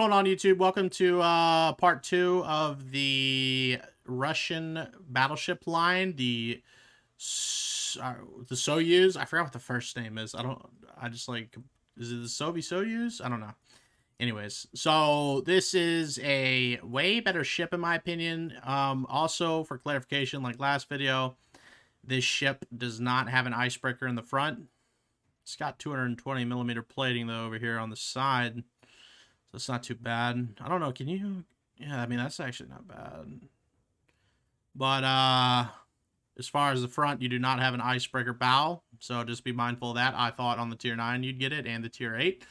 going on, YouTube? Welcome to part 2 of the Russian battleship line, the Soyuz. I forgot what the first name is. Is it the Soyuz? I don't know. Anyways, so this is a way better ship in my opinion. Also, for clarification, like last video, this ship does not have an icebreaker in the front. It's got 220mm plating though over here on the side. So it's not too bad. I don't know, can you... Yeah, I mean, that's actually not bad. But, as far as the front, you do not have an icebreaker bow. So just be mindful of that. I thought on the Tier 9 you'd get it, and the Tier 8.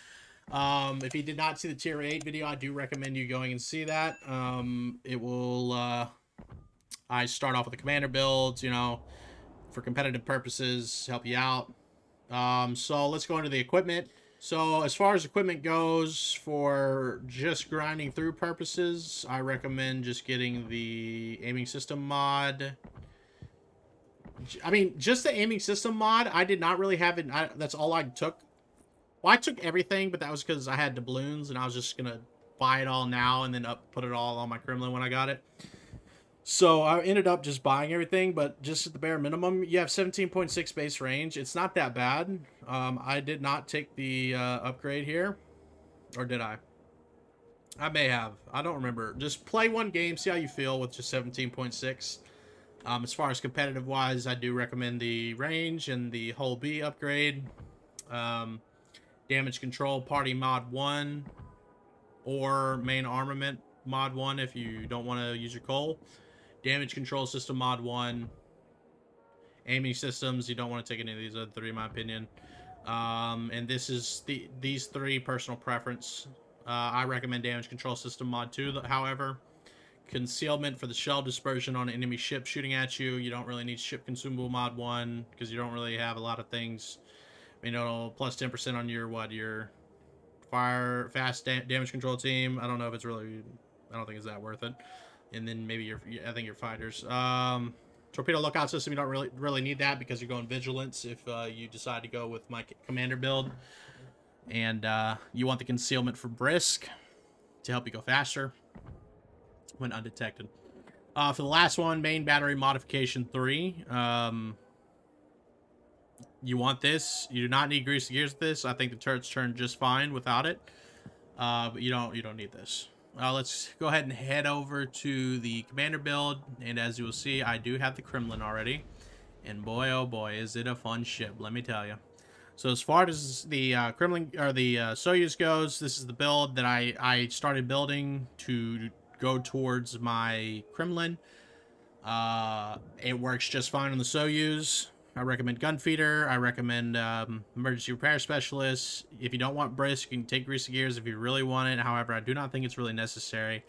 If you did not see the Tier 8 video, I do recommend you going and see that. It will, I start off with the commander builds, you know, for competitive purposes, help you out. So let's go into the equipment. So as far as equipment goes, for just grinding through purposes, I recommend just getting the aiming system mod. I mean, just the aiming system mod, I did not really have it. That's all I took. Well, I took everything, but that was because I had doubloons, and I was just going to buy it all now and then put it all on my Kremlin when I got it. So I ended up just buying everything, but just at the bare minimum, you have 17.6 base range. It's not that bad. I did not take the upgrade here. Or did I? I may have. I don't remember. Just play one game, see how you feel with just 17.6. As far as competitive-wise, I do recommend the range and the hull B upgrade. Damage control, party mod 1. Or main armament mod 1 if you don't want to use your coal. Damage control system mod 1. Aiming systems, you don't want to take any of these other three in my opinion. And this is these three personal preference. I recommend damage control system mod 2, however. Concealment for the shell dispersion on an enemy ship shooting at you. You don't really need ship consumable mod 1 because you don't really have a lot of things. You know, plus 10% on your fire fast damage control team. I don't know if it's really, I don't think it's that worth it. And then maybe I think your fighters. Torpedo lookout system, you don't really need that because you're going vigilance if you decide to go with my commander build. And you want the concealment for brisk to help you go faster when undetected. For the last one, main battery modification 3. You want this. You do not need greased gears with this. I think the turrets turn just fine without it. But you don't need this. Let's go ahead and head over to the commander build, and as you will see, I do have the Kremlin already, and boy oh boy is it a fun ship, let me tell you. So as far as the Kremlin or the Soyuz goes, this is the build that I started building to go towards my Kremlin. It works just fine on the Soyuz. I recommend gunfeeder. I recommend emergency repair specialists. If you don't want brisk, you can take greasy gears if you really want it. However, I do not think it's really necessary.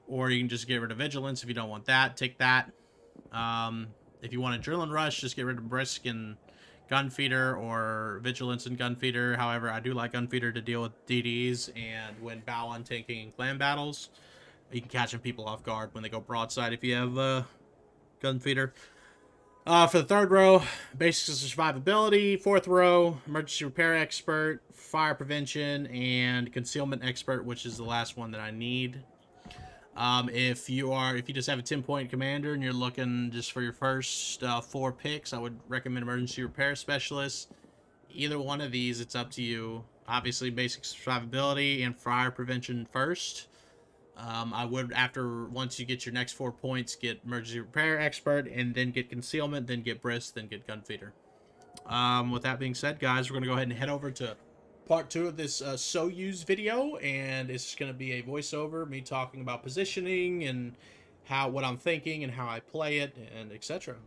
Or you can just get rid of vigilance if you don't want that. Take that. If you want adrenaline rush, just get rid of brisk and gunfeeder, or vigilance and gunfeeder. However, I do like gunfeeder to deal with DDs and when bow on tanking and clan battles. You can catch people off guard when they go broadside if you have gunfeeder. For the third row, basics of survivability. Fourth row, emergency repair expert, fire prevention, and concealment expert, which is the last one that I need. If you just have a 10-point commander and you're looking just for your first 4 picks, I would recommend emergency repair specialist. Either one of these, it's up to you. Obviously, basic survivability and fire prevention first. I would, once you get your next 4 points, get emergency repair expert, and then get concealment, then get brisk, then get gunfeeder. With that being said, guys, we're going to go ahead and head over to part 2 of this Soyuz video, and it's going to be a voiceover, me talking about positioning and what I'm thinking and how I play it, and etc.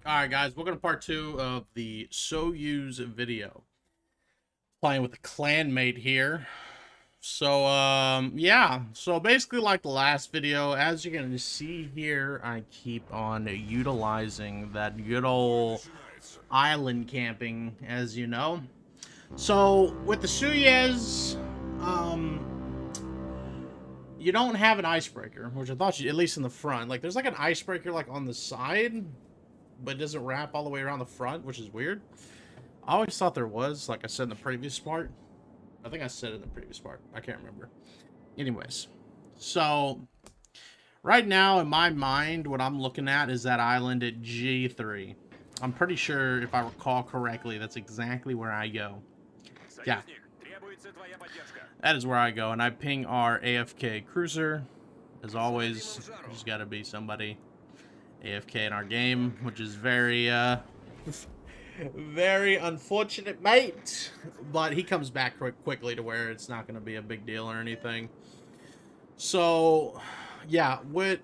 Alright, guys, we're going to part 2 of the Soyuz video. Playing with a clanmate here. So, yeah. So, basically, like the last video, as you're going to see here, I keep on utilizing that good old island camping, as you know. So, with the Soyuz, you don't have an icebreaker, which I thought you, at least in the front. Like, there's like an icebreaker, like, on the side, but it doesn't wrap all the way around the front, which is weird. I always thought there was, like I said in the previous part. I think I said it in the previous part. I can't remember. Anyways, so right now in my mind, what I'm looking at is that island at G3. I'm pretty sure, if I recall correctly, that's exactly where I go. Yeah. That is where I go, and I ping our AFK cruiser. As always, there's got to be somebody AFK in our game, which is very, very unfortunate, mate. But he comes back quickly to where it's not going to be a big deal or anything. So, yeah, with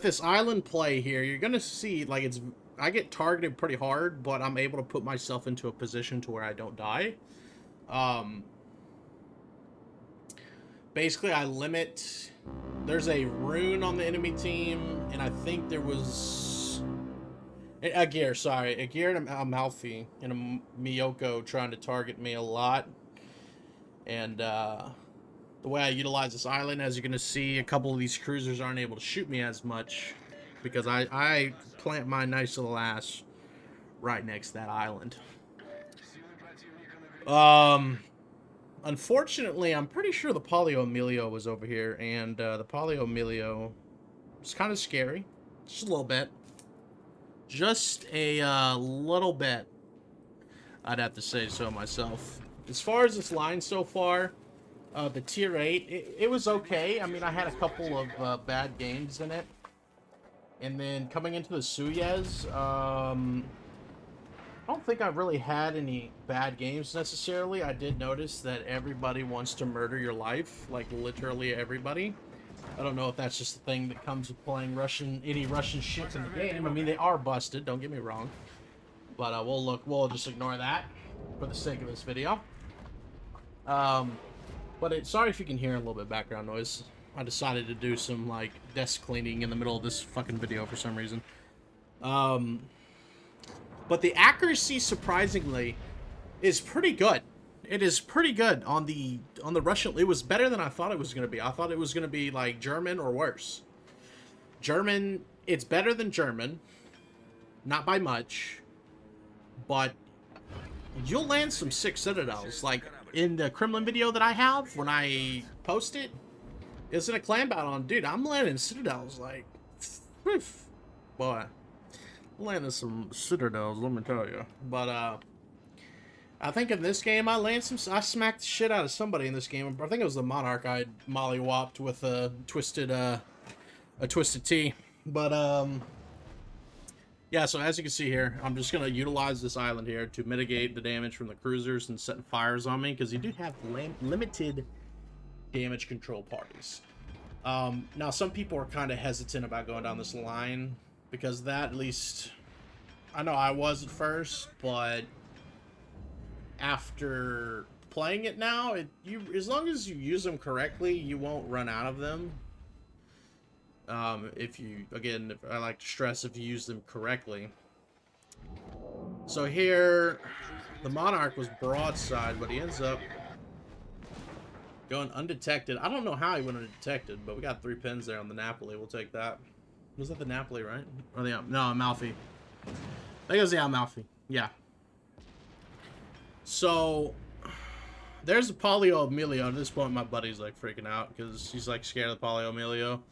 this island play here, you're going to see, like, I get targeted pretty hard, but I'm able to put myself into a position to where I don't die. Basically, I limit... There's a rune on the enemy team, and I think there was... A gear, sorry. A gear and a Malfi and a Miyoko trying to target me a lot. And, the way I utilize this island, as you're going to see, a couple of these cruisers aren't able to shoot me as much because I plant my nice little ass right next to that island. Unfortunately, I'm pretty sure the Polio Emilio was over here, and the Polio Emilio is kind of scary. Just a little bit. Just a little bit, I'd have to say so myself. As far as this line so far, the tier 8, it was okay. I mean, I had a couple of bad games in it. And then coming into the Soyuz, I don't think I've really had any bad games necessarily. I did notice that everybody wants to murder your life. Like, literally everybody. I don't know if that's just a thing that comes with playing any Russian ships in the game. I mean, they are busted, don't get me wrong. But we'll just ignore that for the sake of this video. Sorry if you can hear a little bit of background noise. I decided to do some, like, desk cleaning in the middle of this fucking video for some reason. But the accuracy, surprisingly, is pretty good. It is pretty good on the Russian. It was better than I thought it was going to be. I thought it was going to be, like, German or worse. German, it's better than German. Not by much. But you'll land some sick citadels. Like, in the Kremlin video that I have, when I post it, it's in a clan battle, and dude, I'm landing citadels, like, woof, boy, I'm landing some citadels, let me tell you. But, I think in this game, I smacked the shit out of somebody in this game. I think it was the Monarch I mollywopped with a twisted T. But, yeah, so as you can see here, I'm just going to utilize this island here to mitigate the damage from the cruisers and setting fires on me, because you do have limited damage control parties. Now, some people are kind of hesitant about going down this line, because that, at least, I know I was at first, but after playing it now, as long as you use them correctly, you won't run out of them. If I like to stress, if you use them correctly. So here, the Monarch was broadside, but he ends up going undetected. I don't know how he went undetected, but we got 3 pins there on the Napoli. We'll take that. Was that the Napoli, right? Or no, Amalfi. I think it was the Amalfi. Yeah. So there's the Polio Emilio. At this point, my buddy's like freaking out because he's like scared of the Polio Emilio.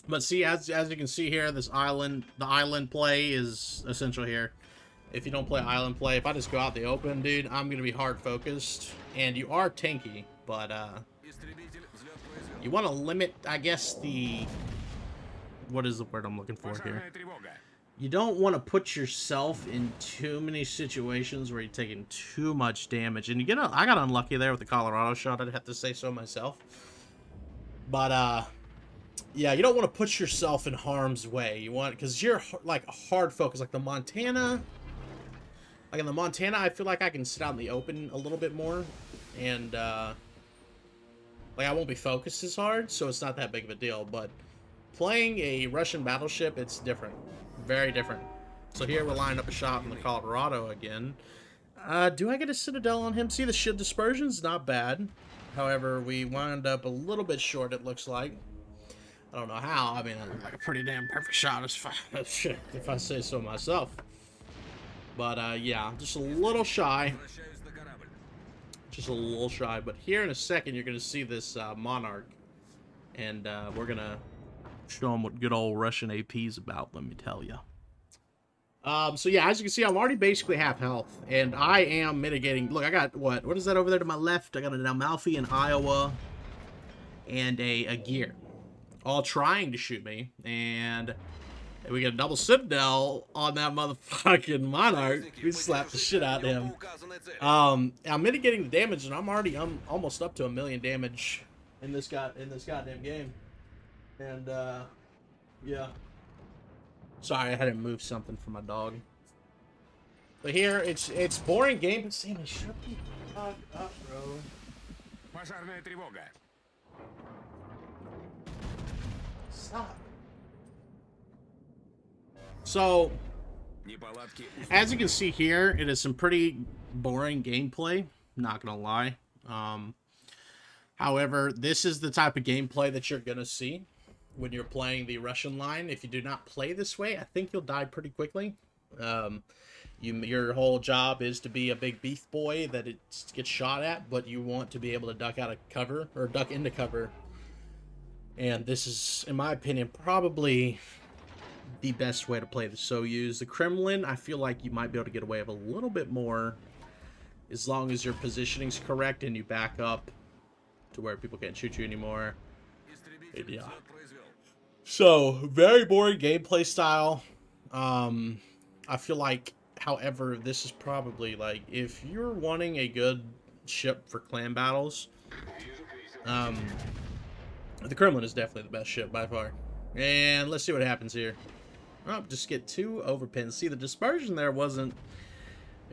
But see, as you can see here, the island play is essential here. If you don't play island play, if I just go out the open, dude, I'm gonna be hard focused, and you are tanky, but you want to limit, I guess, what is the word I'm looking for here? You don't want to put yourself in too many situations where you're taking too much damage, and I got unlucky there with the Colorado shot. I'd have to say so myself. But, yeah, you don't want to put yourself in harm's way. You want, because you're, like, a hard focus. Like, the Montana, like, in the Montana, I feel like I can sit out in the open a little bit more. And, like, I won't be focused as hard, so it's not that big of a deal. But playing a Russian battleship, it's different. Very different. So here we're lining up a shot in the Colorado again. Do I get a Citadel on him? See, the ship dispersion's not bad. However, we wound up a little bit short, it looks like. I don't know how. I mean, like a pretty damn perfect shot if I say so myself. But, yeah, just a little shy. just a little shy. But here in a second, you're going to see this Monarch. And we're going to show them what good old Russian AP is about, let me tell you. So yeah, as you can see, I'm already basically half health, and I am mitigating. Look, I got, what is that over there to my left? I got an Amalfi in Iowa, and a Gear, all trying to shoot me, and we get a double Citadel on that motherfucking Monarch. We slapped the shit out of him. I'm mitigating the damage, and I'm almost up to 1 million damage in this goddamn game, and yeah. Sorry, I had to move something for my dog. But here, it's boring game, but Sammy, shut the fuck up, bro. Stop. So, as you can see here, it is some pretty boring gameplay, not gonna lie. However, this is the type of gameplay that you're gonna see when you're playing the Russian line. If you do not play this way, I think you'll die pretty quickly. Your whole job is to be a big beef boy that it gets shot at, but you want to be able to duck out of cover, or duck into cover. And this is, in my opinion, probably the best way to play the Soyuz. The Kremlin, I feel like you might be able to get away with a little bit more as long as your positioning's correct and you back up to where people can't shoot you anymore. And yeah. So, very boring gameplay style. I feel like, however, this is probably, like, if you're wanting a good ship for clan battles, the Kremlin is definitely the best ship by far. And let's see what happens here. Oh, just get 2 overpins. See, the dispersion there wasn't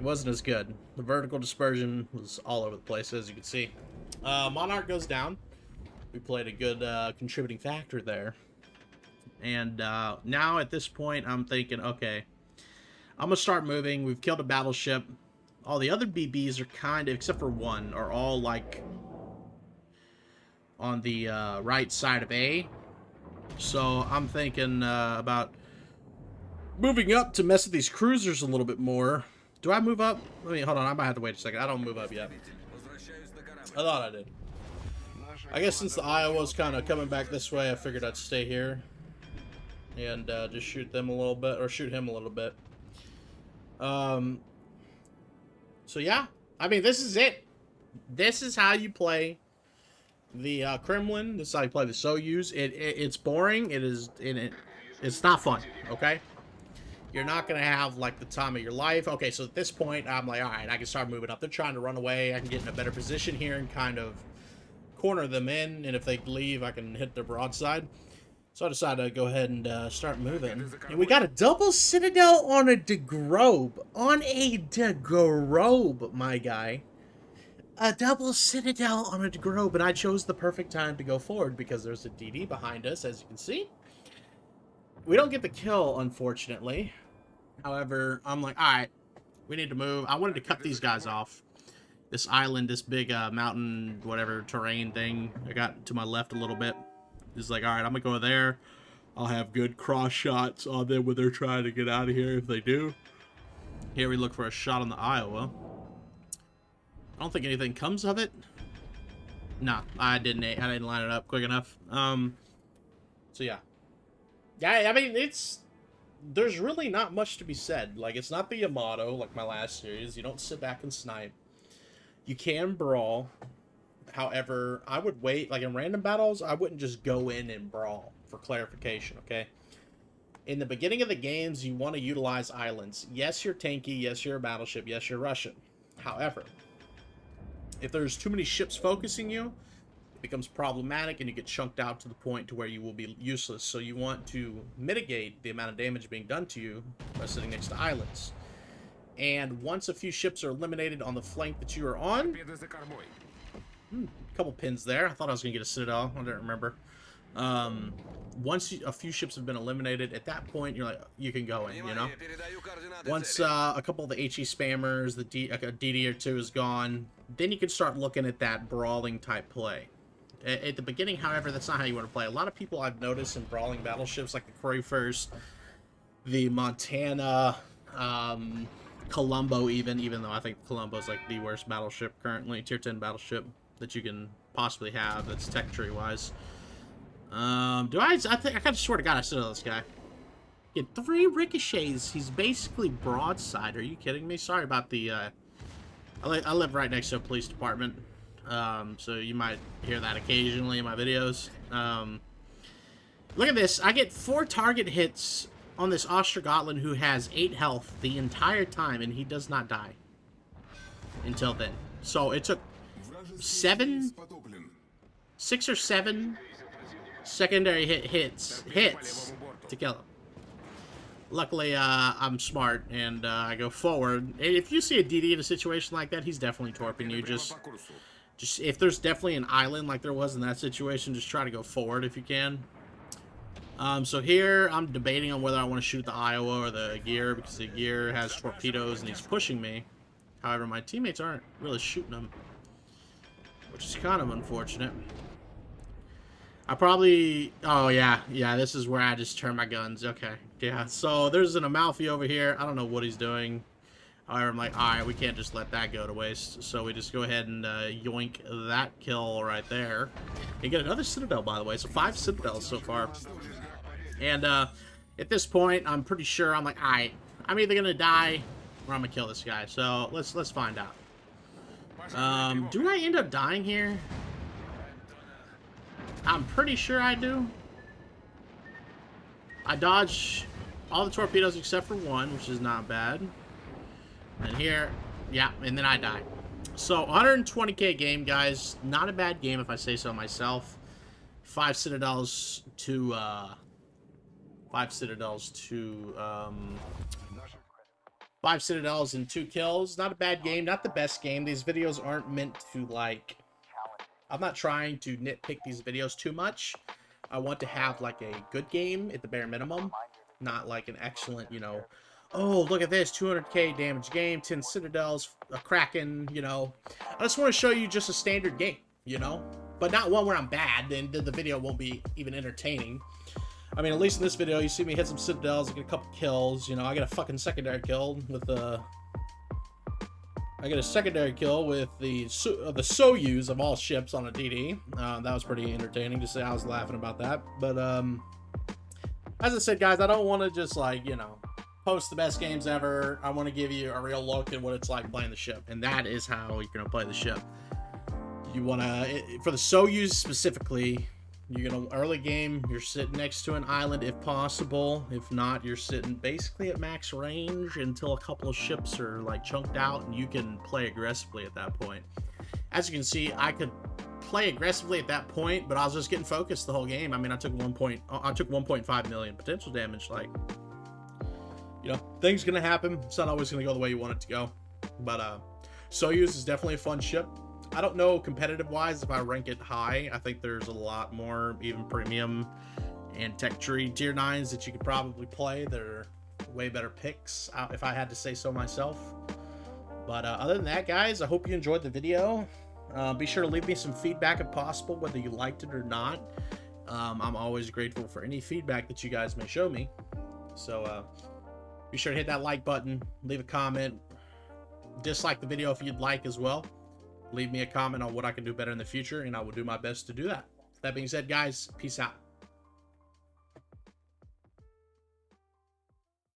as good. The vertical dispersion was all over the place, as you can see. Monarch goes down. We played a good contributing factor there. And now at this point, I'm thinking, okay, I'm going to start moving. We've killed a battleship. All the other BBs are kind of, except for one, are all like on the right side of A. So I'm thinking about moving up to mess with these cruisers a little bit more. Do I move up? Let me, hold on, I might have to wait a second. I don't move up yet. I thought I did. I guess since the Iowa's kind of coming back this way, I figured I'd stay here and just shoot them a little bit, or shoot him a little bit. So yeah, I mean, this is it. This is how you play the Kremlin. This is how you play the Soyuz. It's boring. It's not fun. Okay, you're not gonna have like the time of your life. Okay, so at this point, I'm like, all right, I can start moving up. They're trying to run away. I can get in a better position here and kind of corner them in, and if they leave, I can hit their broadside. So I decided to go ahead and start moving. And we got a double Citadel on a de Grobe. On a de Grobe, my guy. A double Citadel on a de Grobe. And I chose the perfect time to go forward because there's a DD behind us, as you can see. We don't get the kill, unfortunately. However, I'm like, alright, we need to move. I wanted to cut these guys off. This island, this big mountain, whatever, terrain thing. I got to my left a little bit. It's like, alright, I'm gonna go there. I'll have good cross shots on them when they're trying to get out of here, if they do. Here we look for a shot on the Iowa. I don't think anything comes of it. No, I didn't line it up quick enough. So yeah. Yeah, I mean, there's really not much to be said. Like, it's not the Yamato, like my last series. You don't sit back and snipe. You can brawl. However, I would wait, like in random battles, I wouldn't just go in and brawl, for clarification, okay? In the beginning of the games, you want to utilize islands. Yes, you're tanky, yes, you're a battleship, yes, you're Russian. However, if there's too many ships focusing you, it becomes problematic and you get chunked out to the point to where you will be useless. So you want to mitigate the amount of damage being done to you by sitting next to islands. And once a few ships are eliminated on the flank that you are on... couple pins there. I thought I was going to get a Citadel. I don't remember. Once a few ships have been eliminated, at that point, you're like, you can go in, you know? Once a couple of the HE spammers, a DD or two is gone, then you can start looking at that brawling type play. At the beginning, however, that's not how you want to play. A lot of people I've noticed in brawling battleships, like the Curry First, the Montana, Colombo even though I think Colombo's like the worst battleship currently, tier 10 battleship that you can possibly have that's tech tree wise. I kind of swear to God I still know this guy. Get 3 ricochets. He's basically broadside. Are you kidding me? Sorry about the I live right next to a police department. So you might hear that occasionally in my videos. Look at this. I get 4 target hits on this Ostergotland who has 8 health the entire time, and he does not die until then. So it took 6 or 7 secondary hits to kill him. Luckily, I'm smart, and I go forward. If you see a DD in a situation like that, he's definitely torping you. Just if there's definitely an island like there was in that situation, just try to go forward if you can. So here, I'm debating on whether I want to shoot the Iowa or the Gear, because the Gear has torpedoes and he's pushing me. However, my teammates aren't really shooting them, which is kind of unfortunate. I probably... Oh, yeah, this is where I just turn my guns. Okay, yeah, so there's an Amalfi over here. I don't know what he's doing. However, I'm like, alright, we can't just let that go to waste. So we just go ahead and yoink that kill right there. And get another Citadel, by the way. So 5 Citadels so far. And at this point, I'm pretty sure I'm like, alright, I'm either going to die or I'm going to kill this guy. So let's find out. Do I end up dying here? I'm pretty sure I do. I dodge all the torpedoes except for 1, which is not bad. And here, yeah, and then I die. So 120k game, guys. Not a bad game if I say so myself. 5 Citadels to 5 Citadels and 2 kills. Not a bad game. Not the best game. These videos aren't meant to, like... I'm not trying to nitpick these videos too much. I want to have, like, a good game at the bare minimum. Not, like, an excellent, you know... Oh, look at this. 200k damage game. 10 Citadels. A Kraken, you know. I just want to show you just a standard game, you know? But not one where I'm bad, then the video won't be even entertaining. I mean, at least in this video, you see me hit some Citadels, I get a couple kills, you know, I get a fucking secondary kill with the... I get a secondary kill with the Soyuz of all ships on a DD. That was pretty entertaining to say. I was laughing about that. But, as I said, guys, I don't want to just, like, you know, post the best games ever. I want to give you a real look at what it's like playing the ship. And that is how you're going to play the ship. You want to, for the Soyuz specifically, you're going to, early game, you're sitting next to an island if possible. If not, you're sitting basically at max range until a couple of ships are, like, chunked out, and you can play aggressively at that point. As you can see, I could play aggressively at that point, but I was just getting focused the whole game. I mean, I took 1.5 million potential damage. Like, you know, things gonna happen. It's not always gonna go the way you want it to go. But Soyuz is definitely a fun ship. I don't know competitive wise if I rank it high. I think there's a lot more even premium and tech tree tier 9s that you could probably play. They're way better picks if I had to say so myself. But other than that, guys, I hope you enjoyed the video. Be sure to leave me some feedback if possible, whether you liked it or not. I'm always grateful for any feedback that you guys may show me. So be sure to hit that like button, leave a comment, dislike the video if you'd like as well. Leave me a comment on what I can do better in the future, and I will do my best to do that. That being said, guys, peace out.